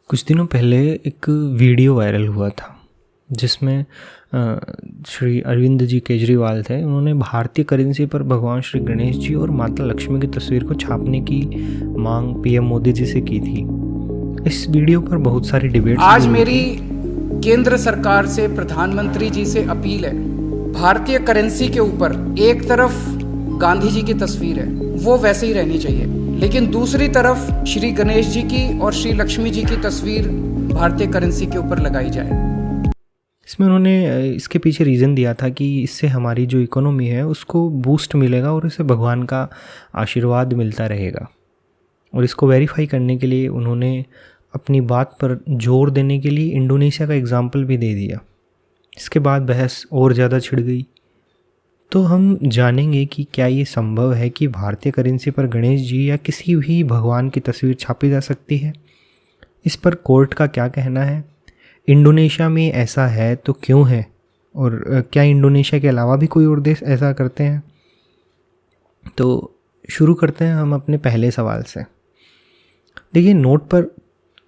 कुछ दिनों पहले एक वीडियो वायरल हुआ था जिसमें श्री अरविंद जी केजरीवाल थे। उन्होंने भारतीय करेंसी पर भगवान श्री गणेश जी और माता लक्ष्मी की तस्वीर को छापने की मांग पीएम मोदी जी से की थी। इस वीडियो पर बहुत सारी डिबेट्स आज मेरी केंद्र सरकार से प्रधानमंत्री जी से अपील है, भारतीय करेंसी के ऊपर एक तरफ गांधी जी की तस्वीर है, वो वैसे ही रहनी चाहिए, लेकिन दूसरी तरफ श्री गणेश जी की और श्री लक्ष्मी जी की तस्वीर भारतीय करेंसी के ऊपर लगाई जाए। इसमें उन्होंने इसके पीछे रीज़न दिया था कि इससे हमारी जो इकोनॉमी है उसको बूस्ट मिलेगा और इससे भगवान का आशीर्वाद मिलता रहेगा। और इसको वेरीफाई करने के लिए उन्होंने अपनी बात पर जोर देने के लिए इंडोनेशिया का एग्जाम्पल भी दे दिया। इसके बाद बहस और ज़्यादा छिड़ गई। तो हम जानेंगे कि क्या ये संभव है कि भारतीय करेंसी पर गणेश जी या किसी भी भगवान की तस्वीर छापी जा सकती है। इस पर कोर्ट का क्या कहना है, इंडोनेशिया में ऐसा है तो क्यों है, और क्या इंडोनेशिया के अलावा भी कोई और देश ऐसा करते हैं। तो शुरू करते हैं हम अपने पहले सवाल से। देखिए, नोट पर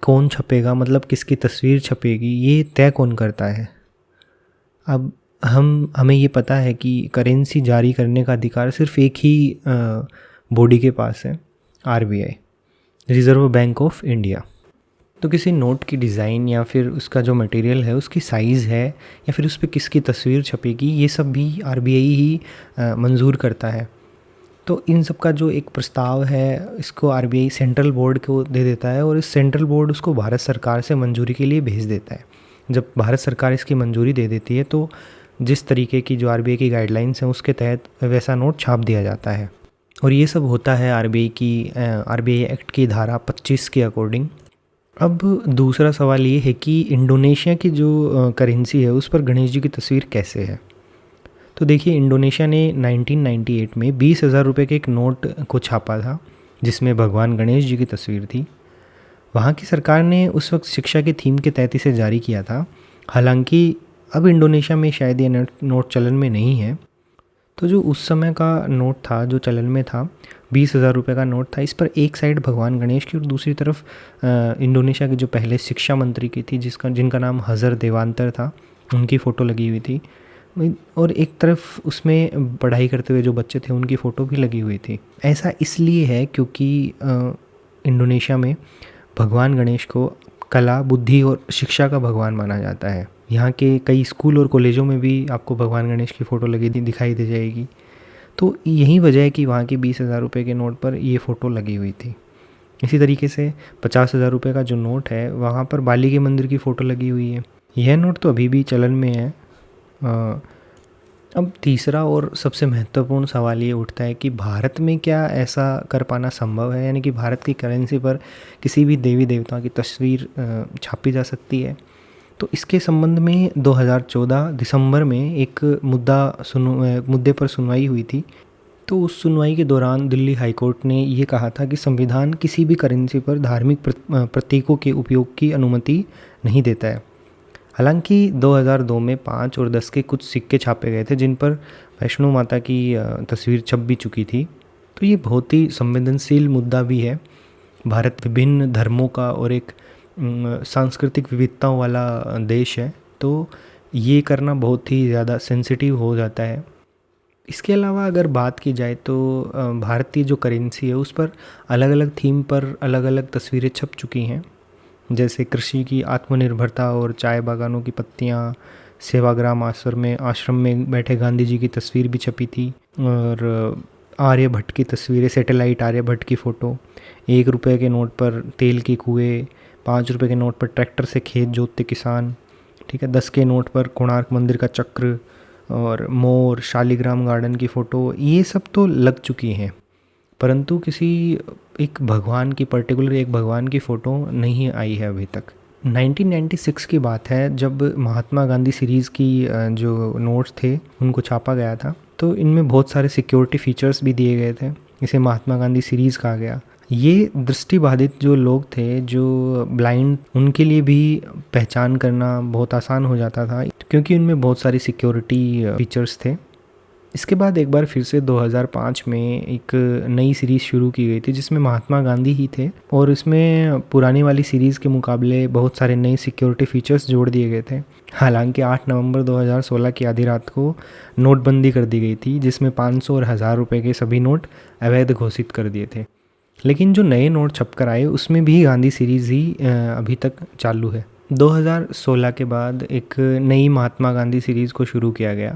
कौन छपेगा, मतलब किसकी तस्वीर छपेगी, ये तय कौन करता है। अब हमें ये पता है कि करेंसी जारी करने का अधिकार सिर्फ एक ही बॉडी के पास है, RBI, reserve bank of India. तो किसी नोट की डिज़ाइन या फिर उसका जो मटेरियल है, उसकी साइज़ है या फिर उस पर किसकी तस्वीर छपेगी, ये सब भी आरबीआई ही मंजूर करता है। तो इन सब का जो एक प्रस्ताव है, इसको आरबीआई सेंट्रल बोर्ड को दे देता है और इस सेंट्रल बोर्ड उसको भारत सरकार से मंजूरी के लिए भेज देता है। जब भारत सरकार इसकी मंजूरी दे देती है तो जिस तरीके की जो आरबीआई की गाइडलाइंस हैं उसके तहत वैसा नोट छाप दिया जाता है। और ये सब होता है आरबीआई एक्ट की धारा 25 के अकॉर्डिंग। अब दूसरा सवाल ये है कि इंडोनेशिया की जो करेंसी है उस पर गणेश जी की तस्वीर कैसे है। तो देखिए, इंडोनेशिया ने 1998 में 20,000 रुपये के एक नोट को छापा था जिसमें भगवान गणेश जी की तस्वीर थी। वहाँ की सरकार ने उस वक्त शिक्षा के थीम के तहत इसे जारी किया था। हालांकि अब इंडोनेशिया में शायद ये नोट चलन में नहीं है। तो जो उस समय का नोट था, जो चलन में था, 20,000 रुपये का नोट था। इस पर एक साइड भगवान गणेश की और दूसरी तरफ इंडोनेशिया के जो पहले शिक्षा मंत्री की थी, जिनका नाम हज़र देवांतर था, उनकी फ़ोटो लगी हुई थी। और एक तरफ उसमें पढ़ाई करते हुए जो बच्चे थे उनकी फ़ोटो भी लगी हुई थी। ऐसा इसलिए है क्योंकि इंडोनेशिया में भगवान गणेश को कला, बुद्धि और शिक्षा का भगवान माना जाता है। यहाँ के कई स्कूल और कॉलेजों में भी आपको भगवान गणेश की फ़ोटो लगी दिखाई दे जाएगी। तो यही वजह है कि वहाँ के 20,000 रुपये के नोट पर ये फ़ोटो लगी हुई थी। इसी तरीके से 50,000 रुपये का जो नोट है वहाँ पर बाली के मंदिर की फ़ोटो लगी हुई है। यह नोट तो अभी भी चलन में है। अब तीसरा और सबसे महत्वपूर्ण सवाल ये उठता है कि भारत में क्या ऐसा कर पाना संभव है, यानी कि भारत की करेंसी पर किसी भी देवी देवता की तस्वीर छापी जा सकती है। तो इसके संबंध में 2014 दिसंबर में एक मुद्दे पर सुनवाई हुई थी। तो उस सुनवाई के दौरान दिल्ली हाई कोर्ट ने ये कहा था कि संविधान किसी भी करेंसी पर धार्मिक प्रतीकों के उपयोग की अनुमति नहीं देता है। हालांकि 2002 में 5 और 10 के कुछ सिक्के छापे गए थे जिन पर वैष्णो माता की तस्वीर छप भी चुकी थी। तो ये बहुत ही संवेदनशील मुद्दा भी है। भारत विभिन्न धर्मों का और एक सांस्कृतिक विविधताओं वाला देश है, तो ये करना बहुत ही ज़्यादा सेंसिटिव हो जाता है। इसके अलावा अगर बात की जाए तो भारतीय जो करेंसी है उस पर अलग अलग थीम पर अलग अलग तस्वीरें छप चुकी हैं, जैसे कृषि की आत्मनिर्भरता और चाय बागानों की पत्तियाँ, सेवाग्राम आश्रम में बैठे गांधी जी की तस्वीर भी छपी थी, और आर्यभट्ट की तस्वीरें, सैटेलाइट आर्यभट्ट की फ़ोटो, 1 रुपये के नोट पर तेल के कुएँ, 5 रुपये के नोट पर ट्रैक्टर से खेत जोतते किसान, ठीक है, 10 के नोट पर कोणार्क मंदिर का चक्र और मोर, शालिग्राम गार्डन की फ़ोटो, ये सब तो लग चुकी हैं। परंतु किसी एक भगवान की फ़ोटो नहीं आई है अभी तक। 1996 की बात है जब महात्मा गांधी सीरीज़ की जो नोट्स थे उनको छापा गया था। तो इनमें बहुत सारे सिक्योरिटी फीचर्स भी दिए गए थे, इसे महात्मा गांधी सीरीज़ कहा गया। ये दृष्टिबाधित जो लोग थे, जो ब्लाइंड, उनके लिए भी पहचान करना बहुत आसान हो जाता था क्योंकि उनमें बहुत सारी सिक्योरिटी फीचर्स थे। इसके बाद एक बार फिर से 2005 में एक नई सीरीज़ शुरू की गई थी जिसमें महात्मा गांधी ही थे, और इसमें पुरानी वाली सीरीज़ के मुकाबले बहुत सारे नए सिक्योरिटी फीचर्स जोड़ दिए गए थे। हालांकि 8 नवंबर 2016 की आधी रात को नोटबंदी कर दी गई थी, जिसमें 500 और 1000 रुपये के सभी नोट अवैध घोषित कर दिए थे। लेकिन जो नए नोट छप कर आए उसमें भी गांधी सीरीज़ ही अभी तक चालू है। 2016 के बाद एक नई महात्मा गांधी सीरीज़ को शुरू किया गया,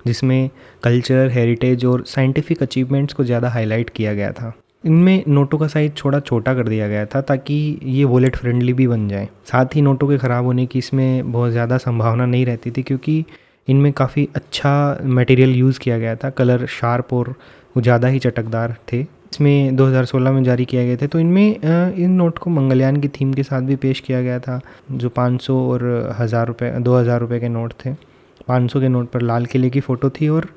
जिसमें कल्चर, हेरिटेज और साइंटिफिक अचीवमेंट्स को ज़्यादा हाईलाइट किया गया था। इनमें नोटों का साइज थोड़ा छोटा कर दिया गया था ताकि ये वॉलेट फ्रेंडली भी बन जाए। साथ ही नोटों के ख़राब होने की इसमें बहुत ज़्यादा संभावना नहीं रहती थी, क्योंकि इनमें काफ़ी अच्छा मटेरियल यूज़ किया गया था। कलर शार्प और ज़्यादा ही चटकदार थे। इसमें 2016 में जारी किया गए थे। तो इनमें इन नोट को मंगलयान की थीम के साथ भी पेश किया गया था। जो 500 और 1000 रुपये 2000 रुपये के नोट थे, 500 के नोट पर लाल किले की फ़ोटो थी और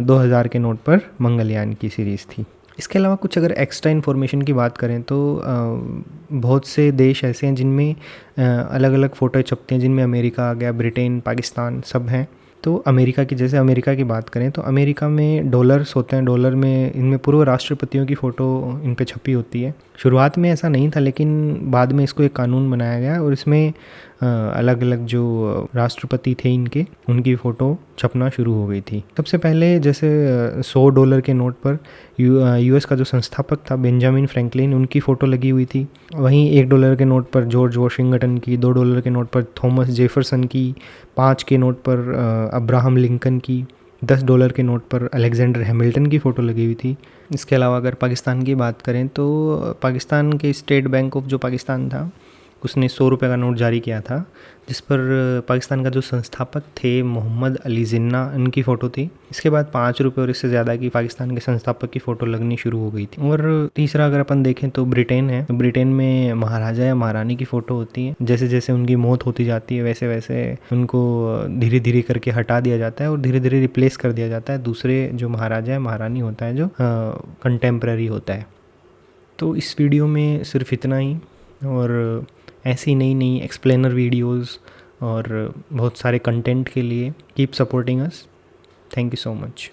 2000 के नोट पर मंगलयान की सीरीज़ थी। इसके अलावा कुछ अगर एक्स्ट्रा इन्फॉर्मेशन की बात करें तो बहुत से देश ऐसे हैं जिनमें अलग अलग फ़ोटो छपती हैं, जिनमें अमेरिका आ गया, ब्रिटेन, पाकिस्तान सब हैं। तो अमेरिका की बात करें तो अमेरिका में डॉलर्स होते हैं। डॉलर में इनमें पूर्व राष्ट्रपतियों की फ़ोटो इन पे छपी होती है। शुरुआत में ऐसा नहीं था, लेकिन बाद में इसको एक कानून बनाया गया और इसमें अलग अलग जो राष्ट्रपति थे इनके, उनकी फ़ोटो छपना शुरू हो गई थी। सबसे पहले जैसे $100 के नोट पर यूएस का जो संस्थापक था बेंजामिन फ्रैंकलिन, उनकी फ़ोटो लगी हुई थी। वहीं $1 के नोट पर जॉर्ज वॉशिंगटन की, $2 के नोट पर थॉमस जेफरसन की, 5 के नोट पर अब्राहम लिंकन की, $10 के नोट पर अलेक्जेंडर हैमिल्टन की फ़ोटो लगी हुई थी। इसके अलावा अगर पाकिस्तान की बात करें तो पाकिस्तान के स्टेट बैंक ऑफ जो पाकिस्तान था, उसने $100 का नोट जारी किया था, जिस पर पाकिस्तान का जो संस्थापक थे मोहम्मद अली जिन्ना, उनकी फ़ोटो थी। इसके बाद $5 और इससे ज़्यादा की पाकिस्तान के संस्थापक की फ़ोटो लगनी शुरू हो गई थी। और तीसरा अगर अपन देखें तो ब्रिटेन है। तो ब्रिटेन में महाराजा या महारानी की फ़ोटो होती है। जैसे जैसे उनकी मौत होती जाती है वैसे वैसे उनको धीरे धीरे करके हटा दिया जाता है और धीरे धीरे रिप्लेस कर दिया जाता है दूसरे जो महाराजा या महारानी होता है, जो कंटेम्प्रेरी होता है। तो इस वीडियो में सिर्फ इतना ही, और ऐसी नई नई एक्सप्लेनर वीडियोस और बहुत सारे कंटेंट के लिए keep supporting us. Thank you so much.